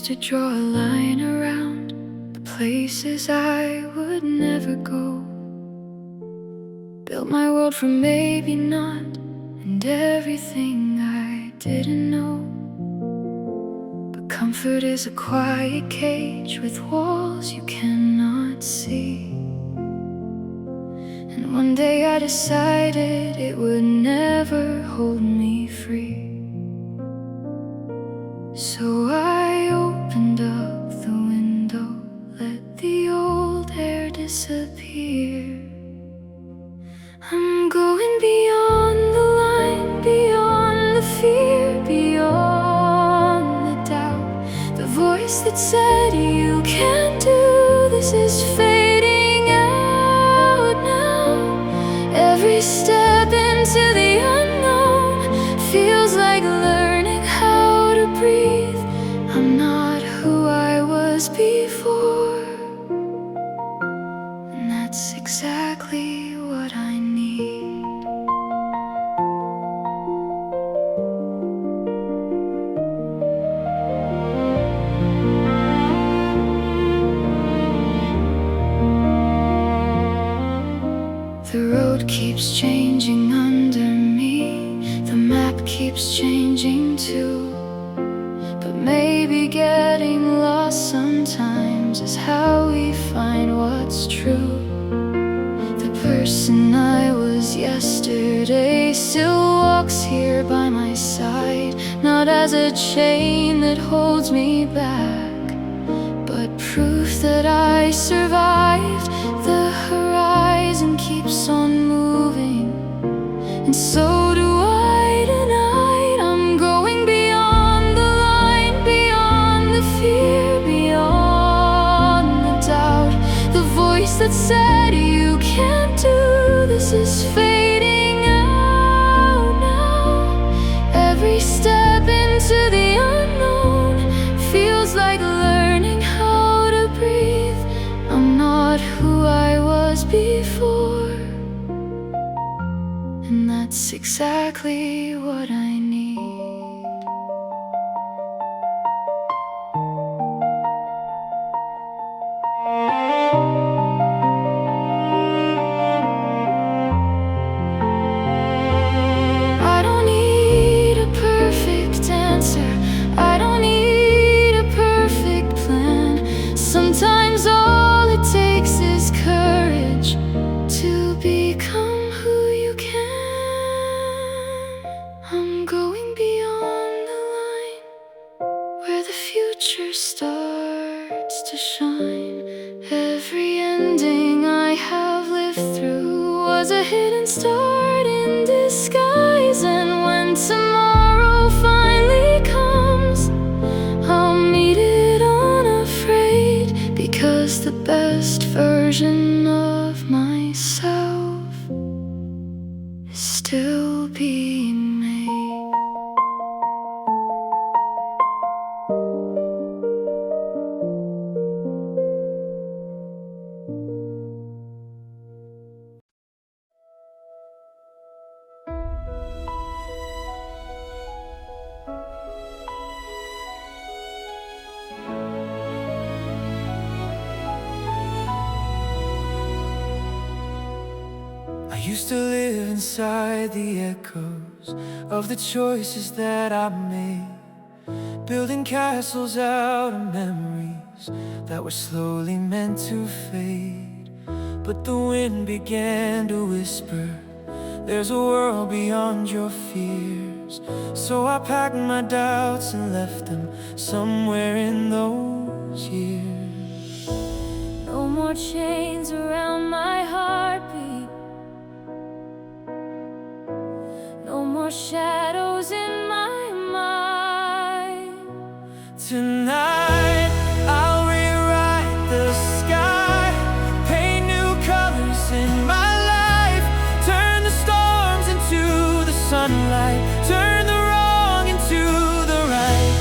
to draw a line around the places I would never go. Built my world from maybe not, and everything I didn't know. But comfort is a quiet cage with walls you cannot see. And one day I decided it would never hold me free. So I opened up the window, let the old air disappear. I'm going beyond the line, beyond the fear, beyond the doubt. The voice that said you can't do this is fading out now. Every step into the unknown feels like learning how to breathe. I'm not who I was before, and that's exactly what I need. The road keeps changing under me, the map keeps changing too. But maybe getting lost sometimes is how we find what's true. The person I was yesterday still walks here by my side, not as a chain that holds me back, but proof that I survived. The horizon keeps on moving, and so do I tonight. I'm going beyond the line, beyond the fear, beyond the doubt. The voice that said you can't do this is fading out now. Every step into the unknown feels like learning how to breathe. I'm not who I was before, and that's exactly what I need. I don't need a perfect answer, I don't need a perfect plan. Sometimes all it takes is courage to become who you can. I'm going beyond the line, where the future starts to shine. Every ending I have lived through was a hidden start in disguise. And when tomorrow finally comes, I'll meet it unafraid, because the best version of myself is still being made. I used to live inside the echoes of the choices that I made, building castles out of memories that were slowly meant to fade. But the wind began to whisper, there's a world beyond your fears. So I packed my doubts and left them somewhere in those years. No more chains around my heartbeat, no more shadows in my mind. Tonight I'll rewrite the sky, paint new colors in my life, turn the storms into the sunlight, turn the wrong into the right.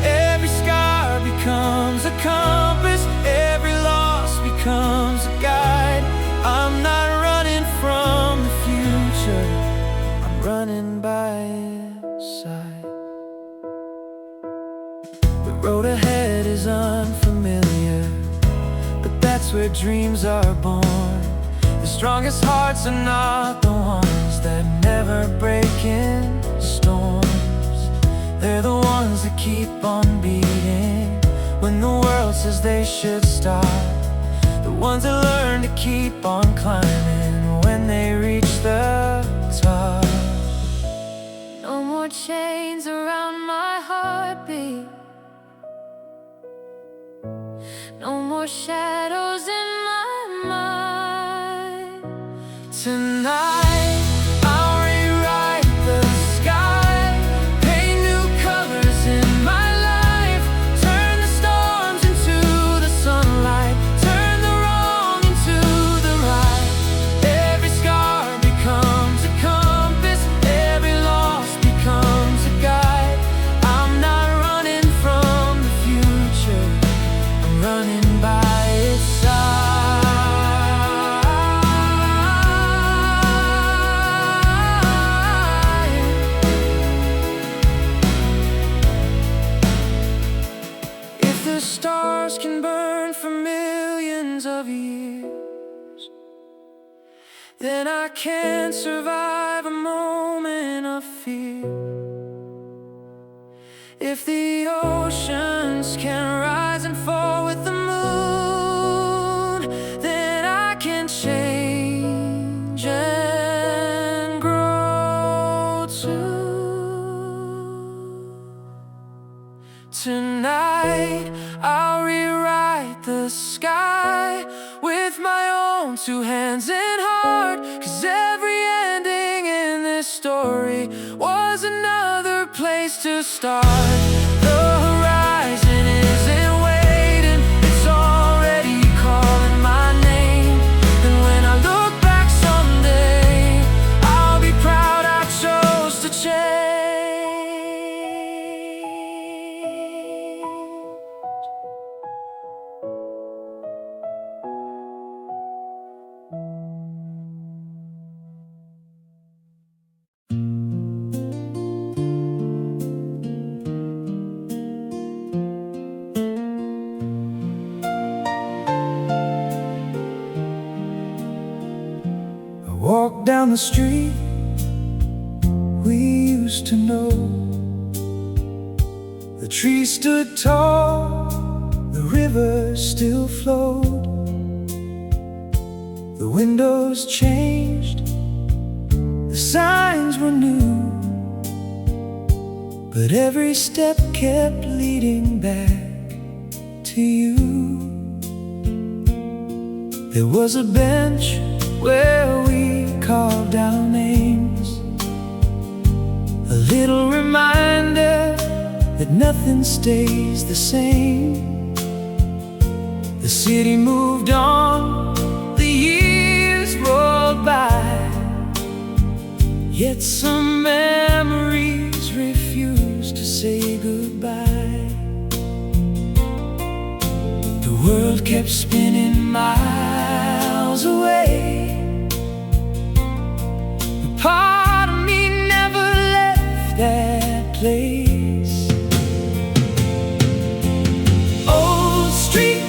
Every scar becomes a compass, every loss becomes a guide. I'm not running from the future, I'm running by its side. The road ahead is place where dreams are born. The strongest hearts are not the ones that never break in storms. They're the ones that keep on beating when the world says they should stop. The ones that learn to keep on climbing when they reach the top. No more chains around my heartbeat. No more shadows in my mind. Tonight I'll rewrite the sky, paint new colors in my life, turn the storms into the sunlight, turn the wrong into the right. Every scar becomes a compass, every loss becomes a guide. I'm not running from the future, I'm running by its side. If the stars can burn for millions of years, then I can't survive a moment of fear. If the oceans can rise and fall with the moon, then I can change and grow too. Tonight I'll rewrite the sky with my own two hands and heart, 'cause every ending in this story was another place to start. The horizon isn't waiting, it's already calling my name. And when I look back someday, I'll be proud I chose to change. Walk down the street we used to know. The trees stood tall, the river still flowed. The windows changed, the signs were new, but every step kept leading back to you. There was a bench where we carved our names, a little reminder that nothing stays the same. The city moved on, the years rolled by, yet some memories refuse to say goodbye. The world kept spinning miles away. Part of me never left that place. Old street,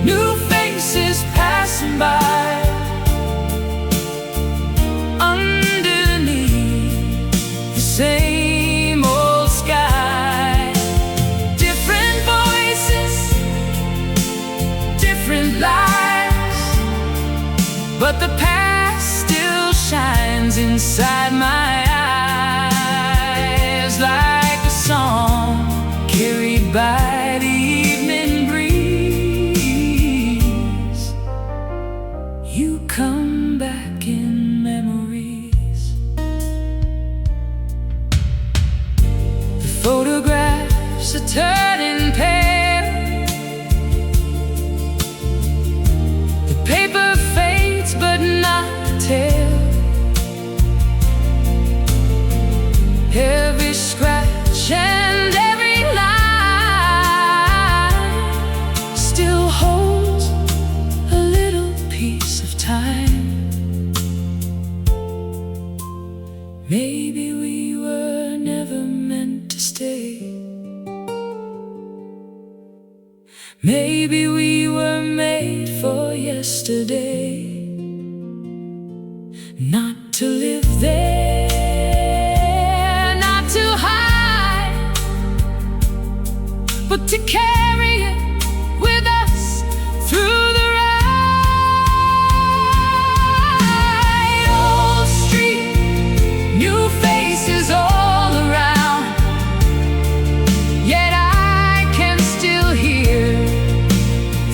new faces passing by. Underneath the same old sky, different voices, different lives, but the past still shines inside my eyes like a song carried by the evening breeze. You come back in memories. The photographs are turning pale, the paper fades but not tell. Every scratch and every line still holds a little piece of time. Maybe we were never meant to stay, Maybe we were made for yesterday, not to live there, not to hide, but to carry it with us through the ride. Old street, new faces all around, yet I can still hear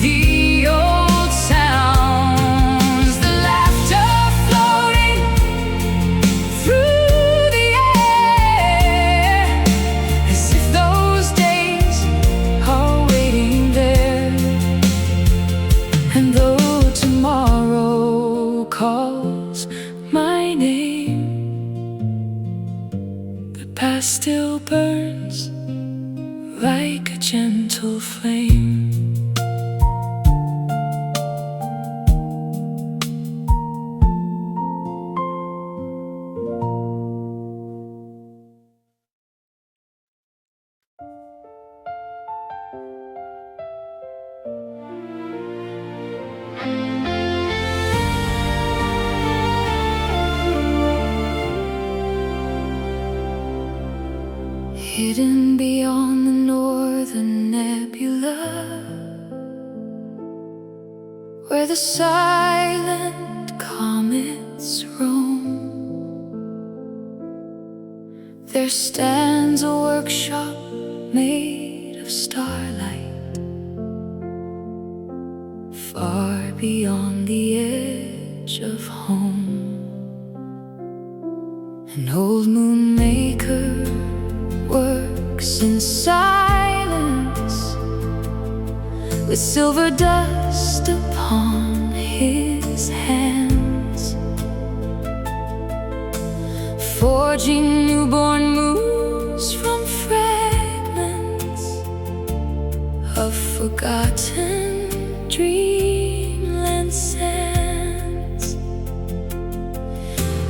the old sounds, the laughter floating through the air, as if those days are waiting there. And though tomorrow calls my name, the past still burns like a gentle flame. Hidden beyond the northern nebula, where the silent comets roam, there stands a workshop made of starlight, far beyond the edge of home. An old moon maker works in silence, with silver dust upon his hands, forging newborn moons from fragments of forgotten dreamland sands.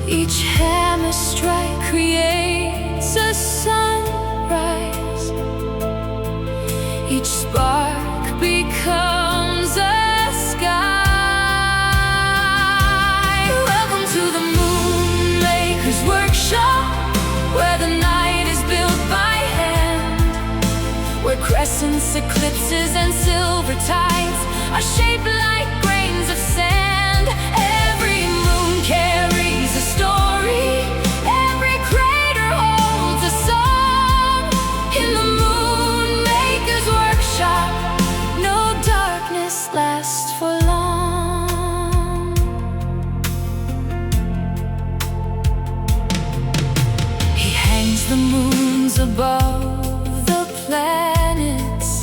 Each hammer strike creates a sunrise, each spark becomes a sky. Welcome to the Moonmaker's workshop, where the night is built by hand, where crescents, eclipses, and silver tides are shaped like grains of sand. Every moon carries a story, every crater holds a song. In the Moonmaker's workshop, no darkness lasts for long. He hangs the moons above the planets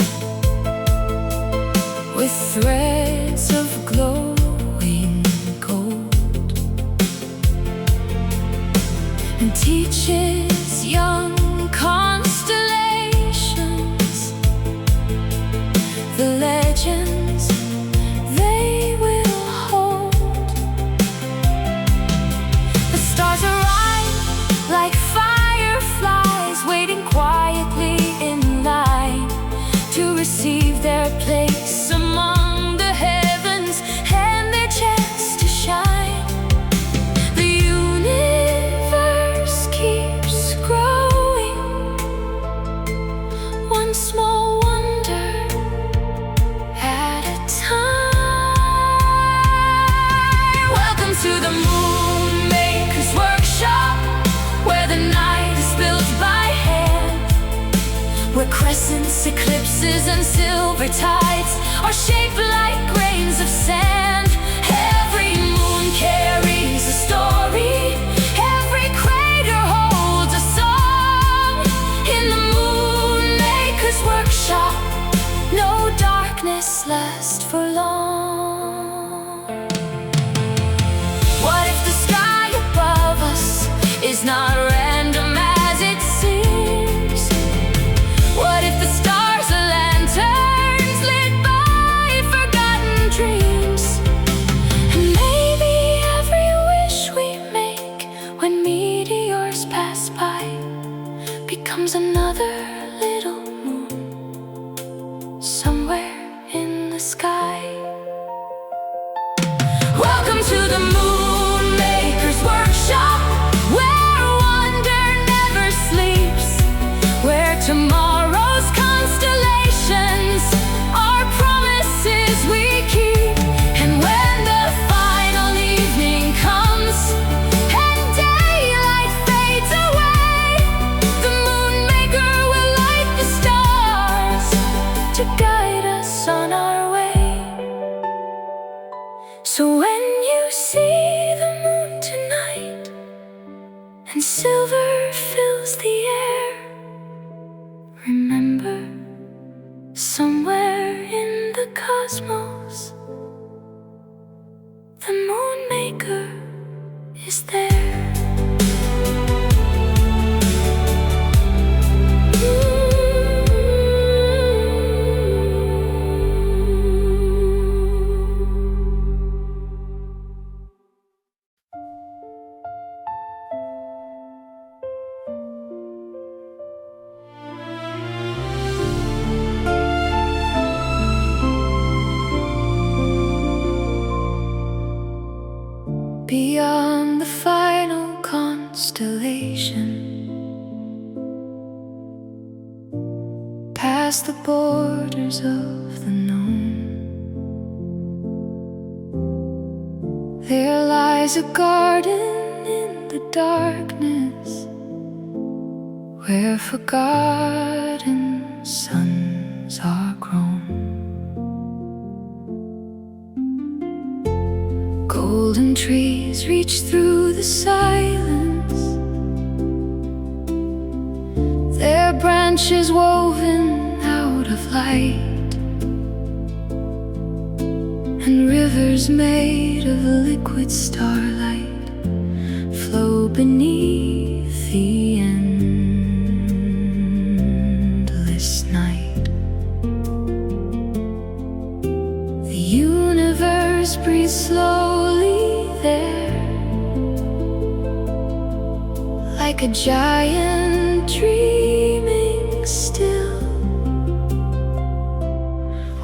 with threads of glowing gold, and teaches young constellations the legends they will hold. The stars arrive like fireflies, waiting quietly in line to receive their place among the heavens and their chance to shine. The universe keeps growing, one small wonder at a time. Welcome to the Moonmaker's workshop, where the night is built by hand, where crescents, eclipses, and silver tides are shaped like grains of sand. Every moon carries a story, every crater holds a song. In the Moonmaker's workshop, no darkness lasts for long. What if the sky above us is not random as it seems? What if the stars are lanterns lit by forgotten dreams? And maybe every wish we make when meteors pass by becomes another little moon somewhere sky. Welcome to the Moon Maker's Workshop, where wonder never sleeps, where tomorrow's constellations are promises we keep. And when the final evening comes and daylight fades away, the Moon Maker will light the stars to guide us on our way. So when you see the moon tonight and silver fills the air, remember, somewhere in the cosmos, the Moon Maker is there. Beyond the final constellation, past the borders of the known, there lies a garden in the darkness, where forgotten sons are grown. Golden trees reach through the silence, their branches woven out of light, and rivers made of liquid starlight flow beneath the endless night. The universe breathes slowly there, like a giant dreaming still.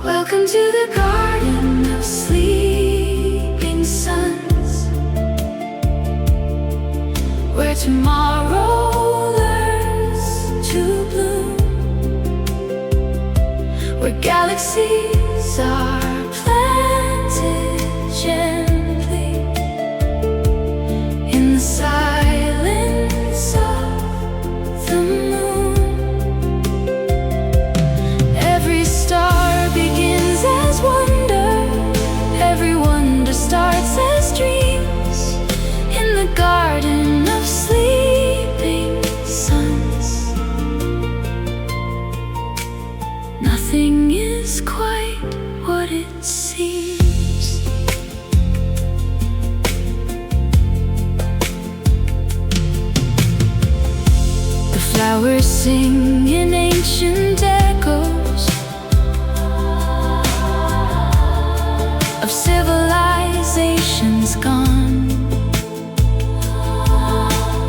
Welcome to the garden of sleeping suns, where tomorrow learns to bloom, where galaxies are planted gently in the silence of the moon. Every star begins as wonder, every wonder starts as dreams in the garden of sleeping suns. Nothing is quite what it seems. The flowers sing in ancient echoes of civilizations gone,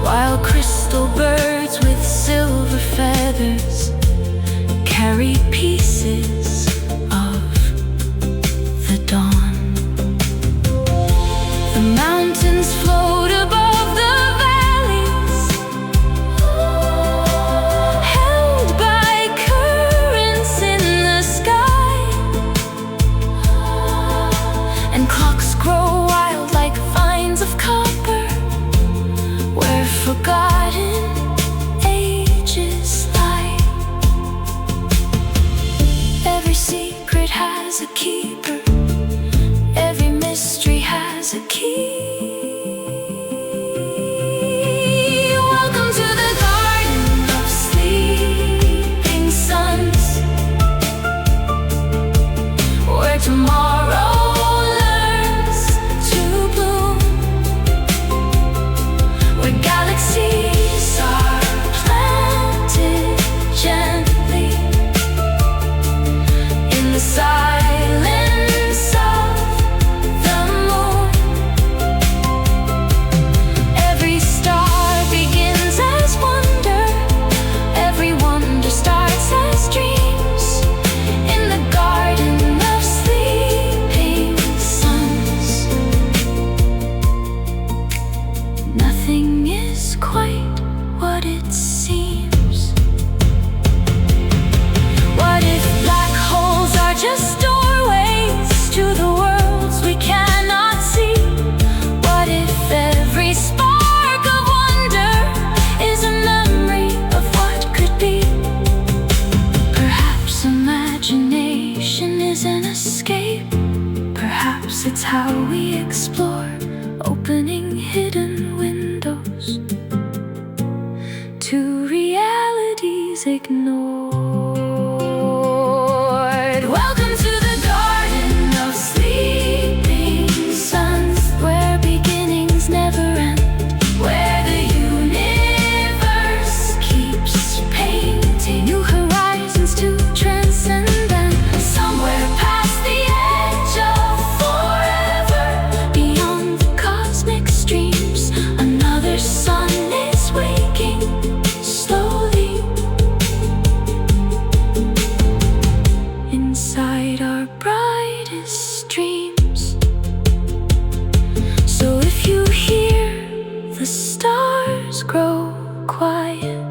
while crystal birds with silver feathers carry pieces of the dawn. The mountains float above the valleys, held by currents in the sky, and clocks grow wild like vines of copper, where forgotten ages lie. Every secret has a keeper, every mystery has a key. Welcome to the garden of sleeping suns, where tomorrow learns to bloom, where galaxies are planted gently in the silence of the moon. perhaps it's how we explore, opening hidden windows to realities ignored. Welcome to the garden of sleeping suns, where beginnings never end, where the universe keeps painting new horizons to transcend them. Somewhere past the edge of forever, beyond the cosmic streams, another sun is waking slowly. Inside our brightest dreams. So if you hear the stars grow quiet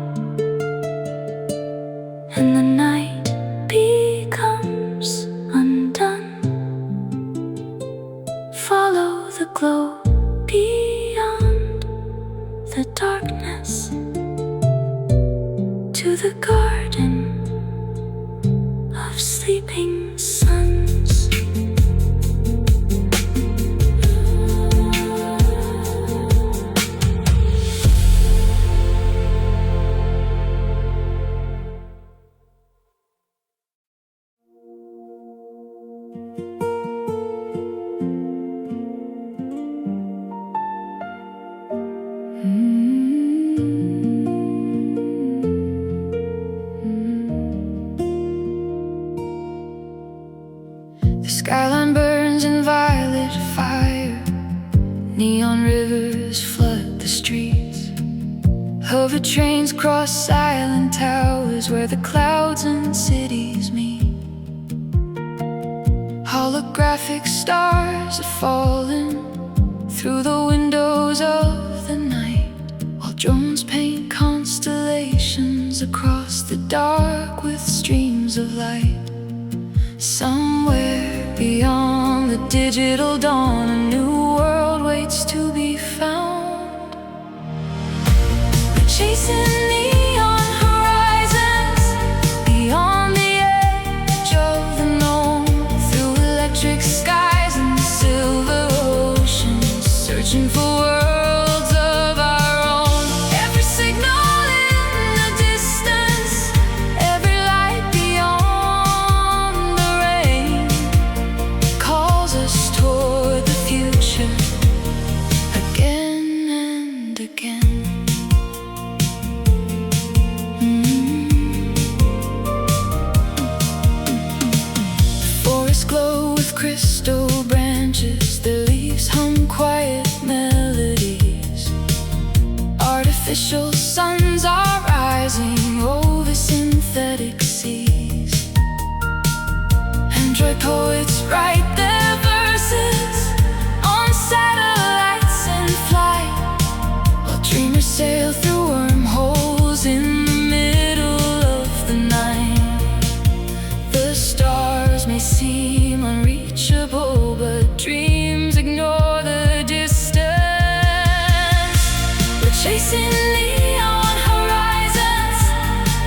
and the night becomes undone, follow the glow beyond the darkness to the garden of sleeping suns. The skyline burns in violet fire, neon rivers flood the streets, hover trains cross silent towers where the clouds and cities meet. Holographic stars are falling through the windows of the night, while drones paint constellations across the dark with streams of light. Somewhere beyond the digital dawn, a new world waits to be found. We're chasing neon horizons beyond the edge of the known, through electric skies and silver oceans, searching for worlds of our own. Every signal in the distance, every light beyond the rain, calls us toward the future again and again. The forests glow with crystal branches, the leaves hum quiet melodies. Artificial suns are rising over synthetic seas. Android poets write their verses on satellites in flight, while dreamers sail through wormholes in the middle of the night. The stars may seem unreachable, but dreams ignore the distance. We're chasing neon horizons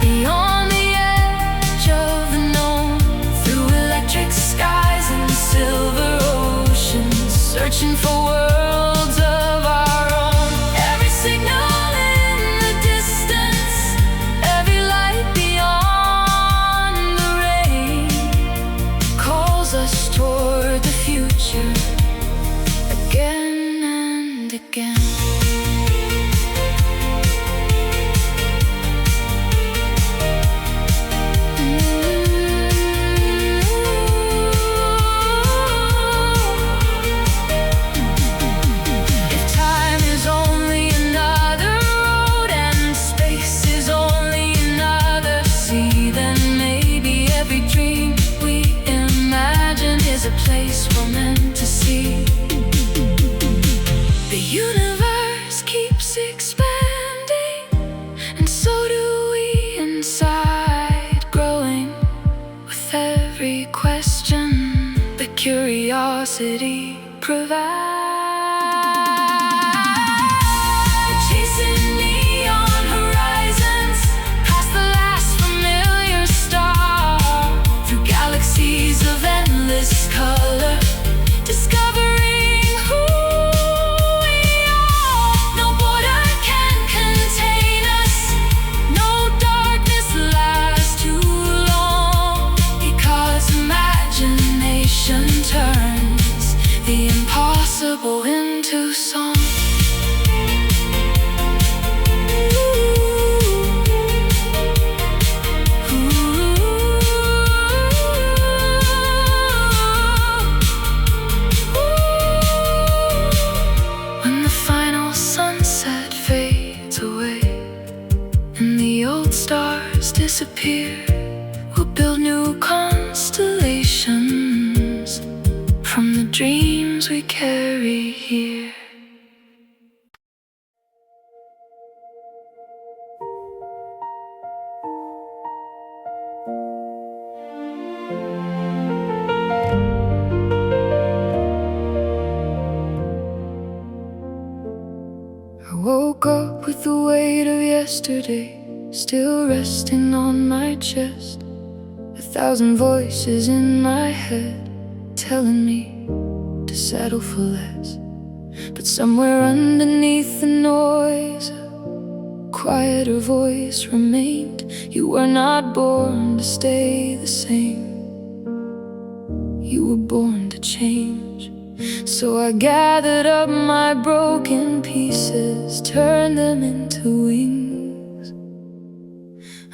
beyond the edge of the known, through electric skies and silver oceans, searching for worlds of our own. Every signal in the distance, every light beyond the rain, calls us toward the future again and again. If time is only another road and space is only another sea, then maybe every dream we imagine is a place we're meant to see. The universe keeps expanding, and so do we inside, growing with every question that curiosity provides. Chasing neon horizons past the last familiar star, through galaxies of endless color, discover impossible into song. When the final sunset fades away and the old stars disappear, we'll build new constellations from the dreams we carry here. I woke up with the weight of yesterday still resting on my chest. 1,000 voices in my head telling me to settle for less. But somewhere underneath the noise, a quieter voice remained. You were not born to stay the same. You were born to change. So I gathered up my broken pieces, turned them into wings.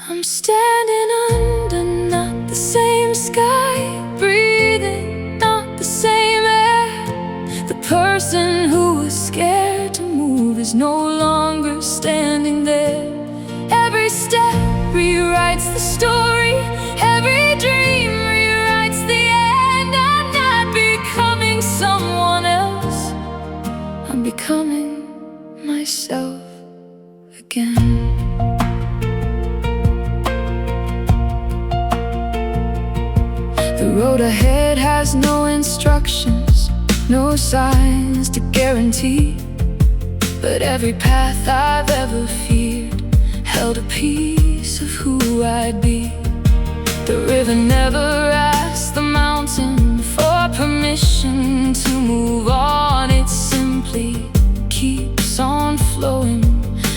I'm standing under not the same sky, breathing not the same air. The person who was scared to move is no longer standing there. Every step rewrites the story, every dream rewrites the end. I'm not becoming someone else, I'm becoming myself again. The road ahead has no instructions, no signs to guarantee, but every path I've ever feared held a piece of who I'd be. The river never asked the mountain for permission to move on. It simply keeps on flowing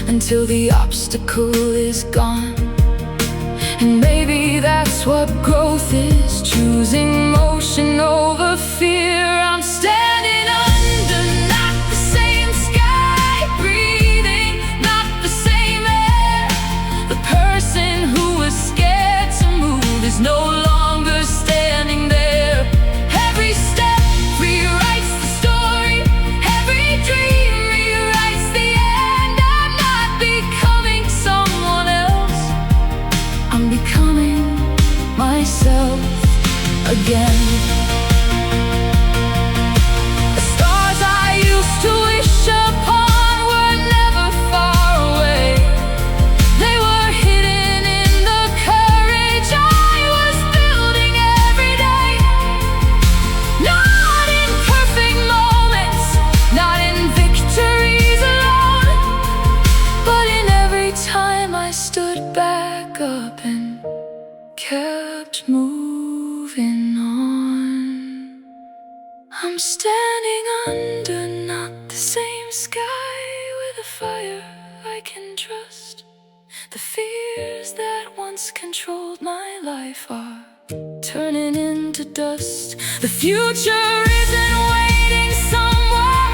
until the obstacle is gone. And maybe that's what growth is, choosing motion over fear. I'm standing under not the same sky, breathing not the same air. The person who was scared to move is no longer standing there. Every step rewrites the story, every dream rewrites the end. I'm not becoming someone else, I'm becoming myself again. The stars I used to wish upon were never far away. They were hidden in the courage I was building every day. Not in perfect moments, not in victories alone, but in every time I stood back up and kept moving on. I'm standing under not the same sky, with a fire I can trust. The fears that once controlled my life are turning into dust. The future isn't waiting somewhere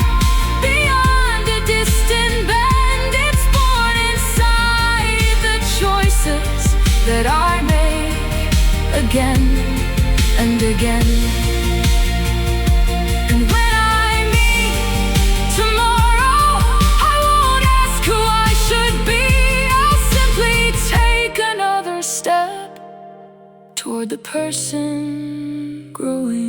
beyond a distant bend. It's born inside the choices that I make again and again. And when I meet tomorrow, I won't ask who I should be. I'll simply take another step toward the person growing.